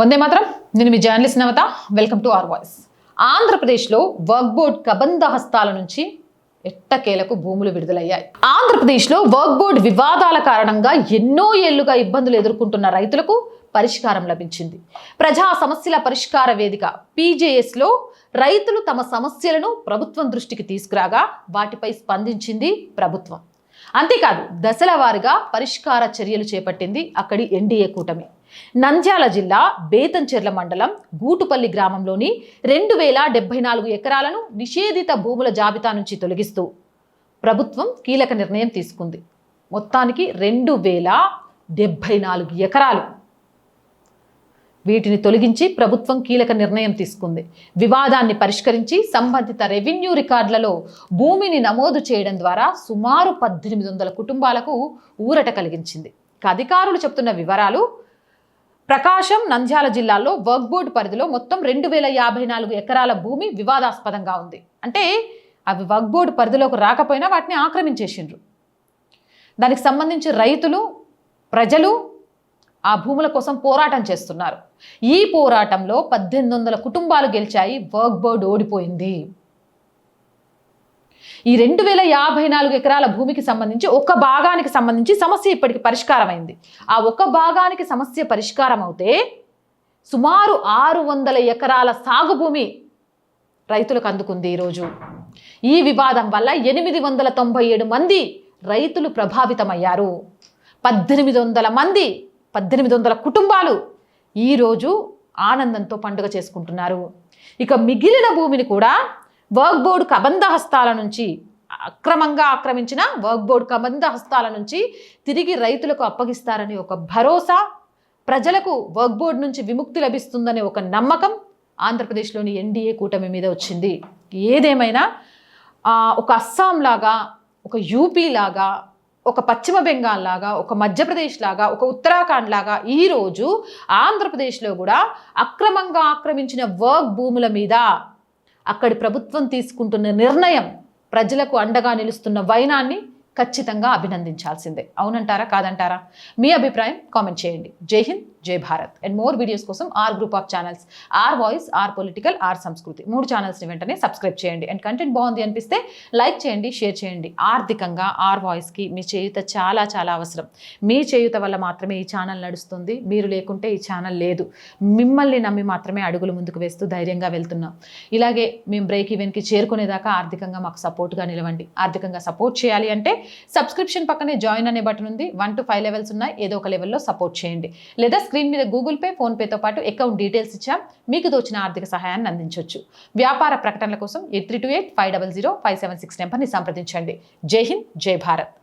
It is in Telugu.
వందే మాత్రం. నేను మీ journalist Navatha. Welcome to our voice. ఆంధ్రప్రదేశ్లో వర్క్ బోర్డ్ కబంధ హస్తాల నుంచి ఎట్టకేలకు భూములు విడుదలయ్యాయి. ఆంధ్రప్రదేశ్లో వర్క్ బోర్డ్ వివాదాల కారణంగా ఎన్నో ఏళ్లుగా ఇబ్బందులు ఎదుర్కొంటున్న రైతులకు పరిష్కారం లభించింది. ప్రజా సమస్యల పరిష్కార వేదిక PJSలో రైతులు తమ సమస్యలను ప్రభుత్వం దృష్టికి తీసుకురాగా వాటిపై స్పందించింది ప్రభుత్వం. అంతేకాదు దశల వారీగా పరిష్కార చర్యలు చేపట్టింది అక్కడి NDA కూటమి. నంద్యాల జిల్లా బేతంచెర్ల మండలం గూటుపల్లి గ్రామంలోని 2074 ఎకరాలను నిషేధిత భూముల జాబితా నుంచి తొలగిస్తూ ప్రభుత్వం కీలక నిర్ణయం తీసుకుంది. మొత్తానికి 2074 ఎకరాలు వీటిని తొలగించి ప్రభుత్వం కీలక నిర్ణయం తీసుకుంది. వివాదాన్ని పరిష్కరించి సంబంధిత రెవెన్యూ రికార్డులలో భూమిని నమోదు చేయడం ద్వారా సుమారు 1800 కుటుంబాలకు ఊరట కలిగించింది. అధికారులు చెప్తున్న వివరాలు ప్రకాశం, నంద్యాల జిల్లాల్లో వర్క్ బోర్డు పరిధిలో మొత్తం 2054 ఎకరాల భూమి వివాదాస్పదంగా ఉంది. అంటే అవి వర్క్ బోర్డు పరిధిలోకి రాకపోయినా వాటిని ఆక్రమించేసిండ్రు. దానికి సంబంధించి రైతులు, ప్రజలు ఆ భూముల కోసం పోరాటం చేస్తున్నారు. ఈ పోరాటంలో 1800 కుటుంబాలు గెలిచాయి. వర్క్ బోర్డు ఓడిపోయింది. ఈ 2054 ఎకరాల భూమికి సంబంధించి ఒక భాగానికి సంబంధించి సమస్య ఇప్పటికి పరిష్కారం అయింది. ఆ ఒక భాగానికి సమస్య పరిష్కారం అవుతే సుమారు 600 ఎకరాల సాగు భూమి రైతులకు అందుకుంది. ఈరోజు ఈ వివాదం వల్ల 897 మంది రైతులు ప్రభావితమయ్యారు. 1800 కుటుంబాలు ఈరోజు ఆనందంతో పండుగ చేసుకుంటున్నారు. ఇక మిగిలిన భూమిని కూడా వర్క్ బోర్డు కబంధ హస్తాల నుంచి అక్రమంగా ఆక్రమించిన వర్క్ బోర్డు కబంధ హస్తాల నుంచి తిరిగి రైతులకు అప్పగిస్తారని ఒక భరోసా, ప్రజలకు వర్క్ బోర్డు నుంచి విముక్తి లభిస్తుందనే ఒక నమ్మకం ఆంధ్రప్రదేశ్లోని NDA కూటమి మీద వచ్చింది. ఏదేమైనా ఒక అస్సాం లాగా, ఒక యూపీ లాగా, ఒక పశ్చిమ బెంగాల్ లాగా, ఒక మధ్యప్రదేశ్ లాగా, ఒక ఉత్తరాఖండ్ లాగా ఈరోజు ఆంధ్రప్రదేశ్లో కూడా అక్రమంగా ఆక్రమించిన వర్క్ భూముల మీద అక్కడి ప్రభుత్వం తీసుకుంటున్న నిర్ణయం, ప్రజలకు అండగా నిలుస్తున్న వైనాన్ని ఖచ్చితంగా అభినందించాల్సిందే. అవునంటారా, కాదంటారా? మీ అభిప్రాయం కామెంట్ చేయండి. Jai Hind, Jai Bharat. And more videos కోసం our group of channels, our voice, our political, our Sanskriti 3 ఛానల్స్ని వెంటనే సబ్స్క్రైబ్ చేయండి. అండ్ కంటెంట్ బాగుంది అనిపిస్తే లైక్ చేయండి, షేర్ చేయండి. ఆర్థికంగా ఆర్ వాయిస్కి మీ చేయూత చాలా చాలా అవసరం. మీ చేయూత వల్ల మాత్రమే ఈ ఛానల్ నడుస్తుంది. మీరు లేకుంటే ఈ ఛానల్ లేదు. మిమ్మల్ని నమ్మి మాత్రమే అడుగులు ముందుకు వేస్తూ ధైర్యంగా వెళ్తున్నాం. ఇలాగే మేము బ్రేక్ ఈవెన్కి చేరుకునేదాకా ఆర్థికంగా మాకు సపోర్ట్గా నిలవండి. ఆర్థికంగా సపోర్ట్ చేయాలి అంటే సబ్స్క్రిప్షన్ పక్కనే జాయిన్ అనే బటన్ ఉంది. 1 to 5 లెవెల్స్ ఉన్నాయి. ఏదో ఒక లెవెల్లో సపోర్ట్ చేయండి. లేదా స్క్రీన్ మీద గూగుల్ పే, ఫోన్పేతో పాటు అకౌంట్ డీటెయిల్స్ ఇచ్చాం. మీకు తోచిన ఆర్థిక సహాయాన్ని అందించవచ్చు. వ్యాపార ప్రకటనల కోసం 8328500576 నెంబర్ని సంప్రదించండి. జై హింద్, జై భారత్.